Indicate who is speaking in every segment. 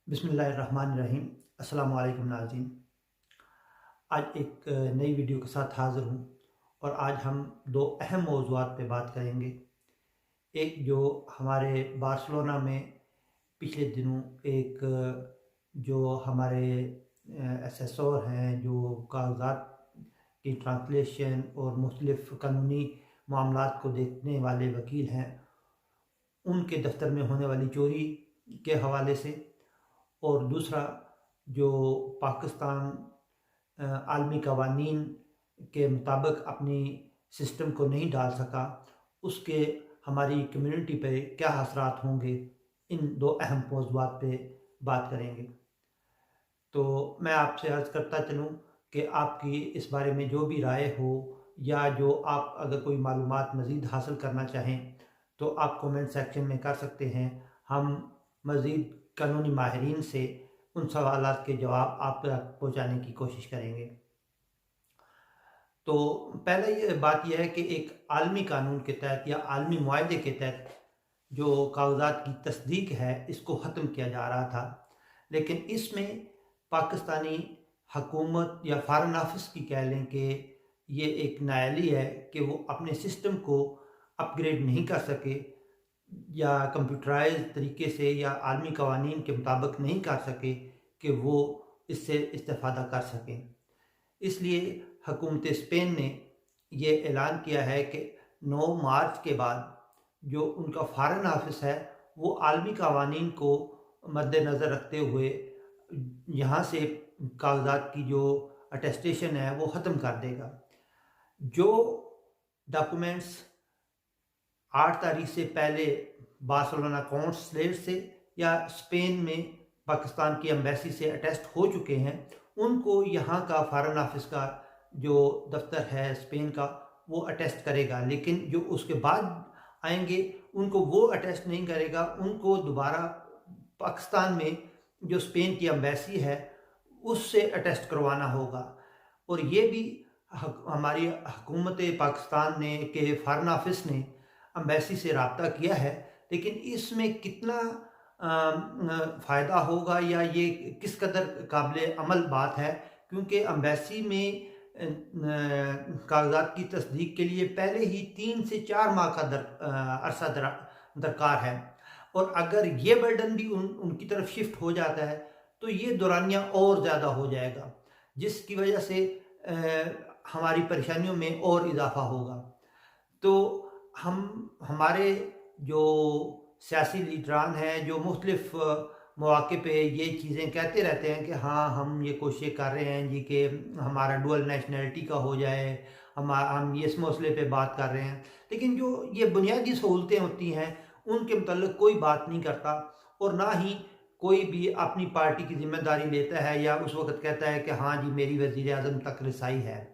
Speaker 1: बिस्मिल्लाहिर्रहमानिर्रहीम। अस्सलाम वालेकुम नाज़रीन। आज एक नई वीडियो के साथ हाज़िर हूँ और आज हम दो अहम मौज़ूआत पे बात करेंगे। एक जो हमारे बार्सिलोना में पिछले दिनों एक जो हमारे एसेसर हैं, जो कागज़ात की ट्रांसलेशन और मुख्तलिफ़ कानूनी मामलात को देखने वाले वकील हैं, उनके दफ्तर में होने वाली चोरी के हवाले से, और दूसरा जो पाकिस्तान आलमी कवानीन के मुताबिक अपनी सिस्टम को नहीं डाल सका, उसके हमारी कम्युनिटी पे क्या असरात होंगे। इन दो अहम मौज़ूआत पे बात करेंगे। तो मैं आपसे अर्ज़ करता चलूँ कि आपकी इस बारे में जो भी राय हो, या जो आप अगर कोई मालूमात मज़ीद हासिल करना चाहें तो आप कमेंट सेक्शन में कर सकते हैं। हम मज़ीद कानूनी माहिरीन से उन सवालात के जवाब आप तक पहुँचाने की कोशिश करेंगे। तो पहला ये बात यह है कि एक आलमी कानून के तहत या आलमी मुआहदे के तहत जो कागज़ात की तस्दीक है, इसको ख़त्म किया जा रहा था, लेकिन इसमें पाकिस्तानी हकूमत या फॉरेन ऑफिस की कह लें कि ये एक नाअहली है कि वो अपने सिस्टम को अपग्रेड नहीं कर सके, या कंप्यूटराइज तरीके से या आलमी कवानीन के मुताबिक नहीं कर सके कि वो इससे इस्तेफ़ादा कर सकें। इसलिए हुकूमत स्पेन ने ये ऐलान किया है कि 9 मार्च के बाद जो उनका फॉरेन ऑफिस है, वो आलमी कवानीन को मद्देनज़र रखते हुए यहाँ से कागज़ात की जो अटेस्टेशन है वो ख़त्म कर देगा। जो डॉक्यूमेंट्स 8 तारीख से पहले बार्सिलोना कॉन्सुलेट से या स्पेन में पाकिस्तान की एम्बेसी से अटेस्ट हो चुके हैं, उनको यहाँ का फॉरेन ऑफिस का जो दफ्तर है स्पेन का, वो अटेस्ट करेगा। लेकिन जो उसके बाद आएंगे उनको वो अटेस्ट नहीं करेगा, उनको दोबारा पाकिस्तान में जो स्पेन की एम्बेसी है उससे अटेस्ट करवाना होगा। और ये भी हमारी हुकूमत पाकिस्तान ने के फॉरेन ऑफिस ने एम्बेसी से रब्ता किया है, लेकिन इसमें कितना फ़ायदा होगा या ये किस कदर काबिल अमल बात है, क्योंकि एम्बेसी में कागज़ात की तस्दीक के लिए पहले ही 3 से 4 माह का अरसा दरकार है, और अगर ये बर्डन भी उनकी तरफ शिफ्ट हो जाता है तो ये दौरानिया और ज़्यादा हो जाएगा, जिसकी वजह से हमारी परेशानियों में और इजाफा होगा। तो हमारे जो सियासी लीडरान हैं, जो मुख्तलिफ मौके पे ये चीज़ें कहते रहते हैं कि हाँ हम ये कोशिश कर रहे हैं जी कि हमारा डुअल नेशनैलिटी का हो जाए, हम ये इस मसले पे बात कर रहे हैं, लेकिन जो ये बुनियादी सहूलतें होती हैं उनके मतलब कोई बात नहीं करता, और ना ही कोई भी अपनी पार्टी की जिम्मेदारी लेता है या उस वक्त कहता है कि हाँ जी मेरी वज़ीर आज़म तक रसाई है।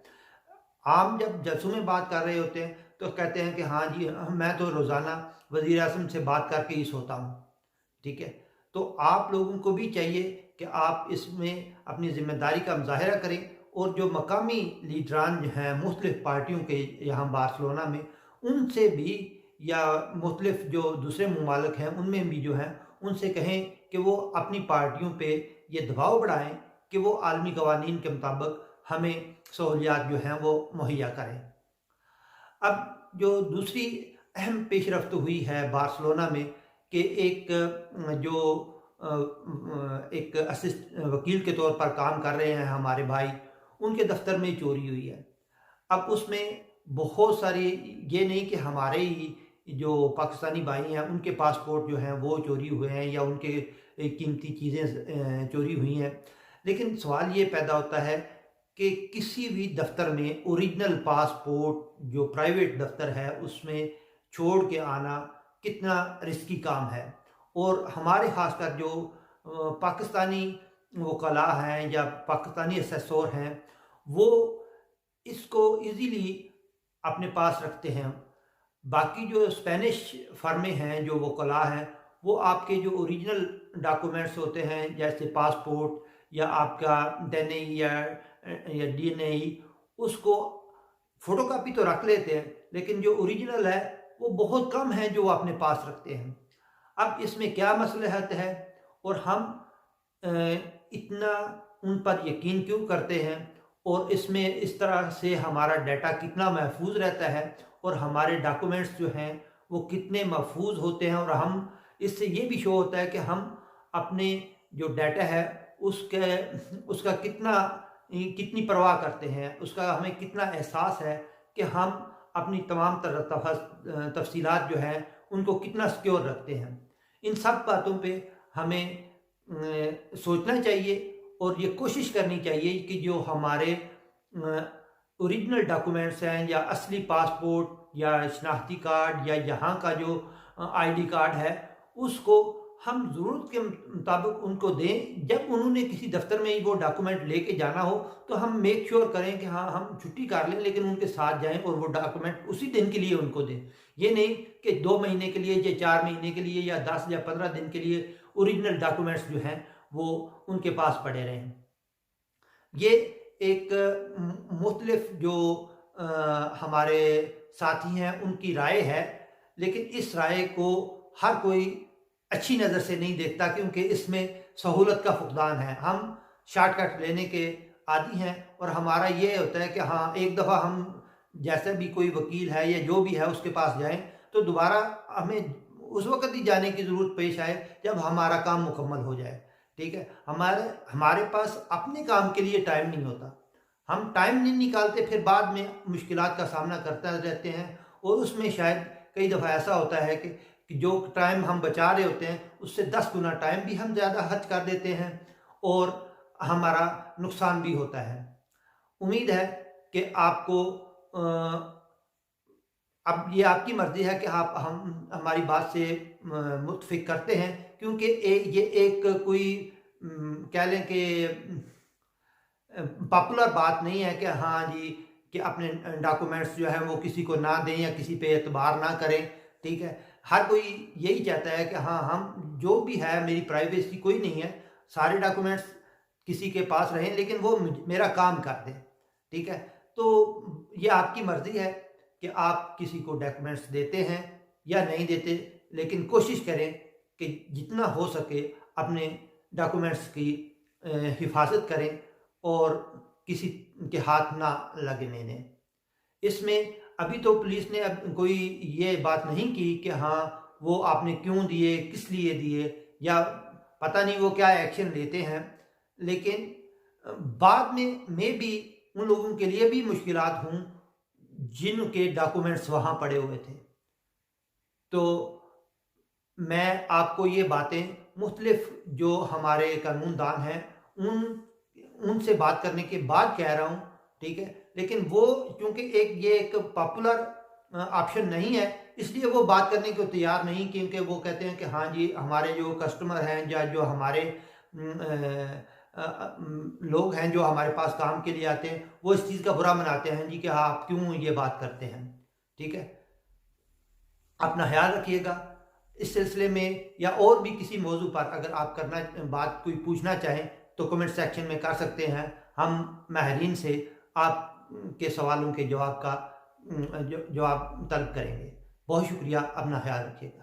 Speaker 1: आम जब जलसों में बात कर रहे होते हैं तो कहते हैं कि हाँ जी मैं तो रोज़ाना वज़ीर आज़म से बात करके ही सोता हूँ। ठीक है, तो आप लोगों को भी चाहिए कि आप इसमें अपनी ज़िम्मेदारी का मुज़ाहिरा करें, और जो मकामी लीडरान हैं मुख्तलिफ़ पार्टियों के यहाँ बार्सिलोना में, उनसे भी या मुख्तलिफ़ जो दूसरे ममालिक हैं उनमें भी जो हैं उनसे कहें कि वो अपनी पार्टियों पे ये दबाव बढ़ाएं कि वो आलमी कवानीन के मुताबिक हमें सहूलियात जो हैं वो मुहैया करें। अब जो दूसरी अहम पेशरफ्त हुई है बार्सिलोना में कि एक जो एक असिस्ट वकील के तौर पर काम कर रहे हैं हमारे भाई, उनके दफ्तर में चोरी हुई है। अब उसमें बहुत सारी, ये नहीं कि हमारे ही जो पाकिस्तानी भाई हैं उनके पासपोर्ट जो हैं वो चोरी हुए हैं या उनके कीमती चीज़ें चोरी हुई हैं, लेकिन सवाल ये पैदा होता है कि किसी भी दफ्तर में ओरिजिनल पासपोर्ट जो प्राइवेट दफ्तर है उसमें छोड़ के आना कितना रिस्की काम है। और हमारे खासकर जो पाकिस्तानी वकला हैं या पाकिस्तानी असेसर हैं, वो इसको इजीली अपने पास रखते हैं। बाकी जो स्पेनिश फर्में हैं, जो वकला हैं, वो आपके जो ओरिजिनल डॉक्यूमेंट्स होते हैं जैसे पासपोर्ट या आपका डीएनए या डीएनए, उसको फोटोकॉपी तो रख लेते हैं, लेकिन जो ओरिजिनल है वो बहुत कम है जो वो अपने पास रखते हैं। अब इसमें क्या मसलहत है, और हम इतना उन पर यकीन क्यों करते हैं और इसमें इस तरह से हमारा डाटा कितना महफूज रहता है और हमारे डॉक्यूमेंट्स जो हैं वो कितने महफूज होते हैं, और हम इससे ये भी शो होता है कि हम अपने जो डाटा है उसके उसका कितनी परवाह करते हैं, उसका हमें कितना एहसास है कि हम अपनी तमाम तफसीलात जो हैं उनको कितना सिक्योर रखते हैं। इन सब बातों पे हमें सोचना चाहिए और ये कोशिश करनी चाहिए कि जो हमारे ओरिजिनल डॉक्यूमेंट्स हैं या असली पासपोर्ट या शनाख्ती कार्ड या यहाँ का जो आईडी कार्ड है उसको हम ज़रूरत के मुताबिक उनको दें। जब उन्होंने किसी दफ्तर में ही वो डॉक्यूमेंट लेके जाना हो तो हम मेक श्योर करें कि हाँ हम छुट्टी कर लें लेकिन उनके साथ जाएं और वो डॉक्यूमेंट उसी दिन के लिए उनको दें। ये नहीं कि 2 महीने के लिए या 4 महीने के लिए या 10 या 15 दिन के लिए ओरिजिनल डॉक्यूमेंट्स जो हैं वो उनके पास पड़े रहें। ये एक मुख्तलिफ जो हमारे साथी हैं उनकी राय है, लेकिन इस राय को हर कोई अच्छी नज़र से नहीं देखता क्योंकि इसमें सहूलत का फुकदान है। हम शॉर्टकट लेने के आदी हैं और हमारा ये होता है कि हाँ एक दफ़ा हम जैसे भी कोई वकील है या जो भी है उसके पास जाएं तो दोबारा हमें उस वक़्त ही जाने की ज़रूरत पेश आए जब हमारा काम मुकम्मल हो जाए। ठीक है, हमारे पास अपने काम के लिए टाइम नहीं होता, हम टाइम नहीं निकालते, फिर बाद में मुश्किलात का सामना करते रहते हैं और उसमें शायद कई दफ़ा ऐसा होता है कि जो टाइम हम बचा रहे होते हैं उससे 10 गुना टाइम भी हम ज़्यादा खर्च कर देते हैं और हमारा नुकसान भी होता है। उम्मीद है कि आपको अब ये आपकी मर्ज़ी है कि आप हम हमारी बात से मुत्फिक करते हैं, क्योंकि ये एक कोई कह लें कि पॉपुलर बात नहीं है कि हाँ जी कि अपने डॉक्यूमेंट्स जो है वो किसी को ना दें या किसी पे एतबार ना करें। ठीक है, हर कोई यही चाहता है कि हाँ हम जो भी है, मेरी प्राइवेसी कोई नहीं है, सारे डॉक्यूमेंट्स किसी के पास रहें लेकिन वो मेरा काम कर दें। ठीक है, तो ये आपकी मर्ज़ी है कि आप किसी को डॉक्यूमेंट्स देते हैं या नहीं देते, लेकिन कोशिश करें कि जितना हो सके अपने डॉक्यूमेंट्स की हिफाजत करें और किसी के हाथ ना लगने दें। इसमें अभी तो पुलिस ने अब कोई ये बात नहीं की कि हाँ वो आपने क्यों दिए, किस लिए दिए, या पता नहीं वो क्या एक्शन लेते हैं, लेकिन बाद में भी उन लोगों के लिए भी मुश्किलात हों जिनके डॉक्यूमेंट्स वहाँ पड़े हुए थे। तो मैं आपको ये बातें मुख्तलिफ जो हमारे कानूनदान हैं उनसे बात करने के बाद कह रहा हूँ। ठीक है, लेकिन वो चूँकि ये एक पॉपुलर ऑप्शन नहीं है इसलिए वो बात करने को तैयार नहीं, क्योंकि वो कहते हैं कि हाँ जी हमारे जो कस्टमर हैं या जो हमारे लोग हैं जो हमारे पास काम के लिए आते हैं वो इस चीज़ का बुरा मनाते हैं जी कि हाँ आप क्यों ये बात करते हैं। ठीक है, अपना ख्याल रखिएगा। इस सिलसिले में या और भी किसी मौजू पर अगर आप बात कोई पूछना चाहें तो कमेंट सेक्शन में कर सकते हैं। हम माहिरीन से आपके सवालों के जवाब तलब करेंगे। बहुत शुक्रिया, अपना ख्याल रखिएगा।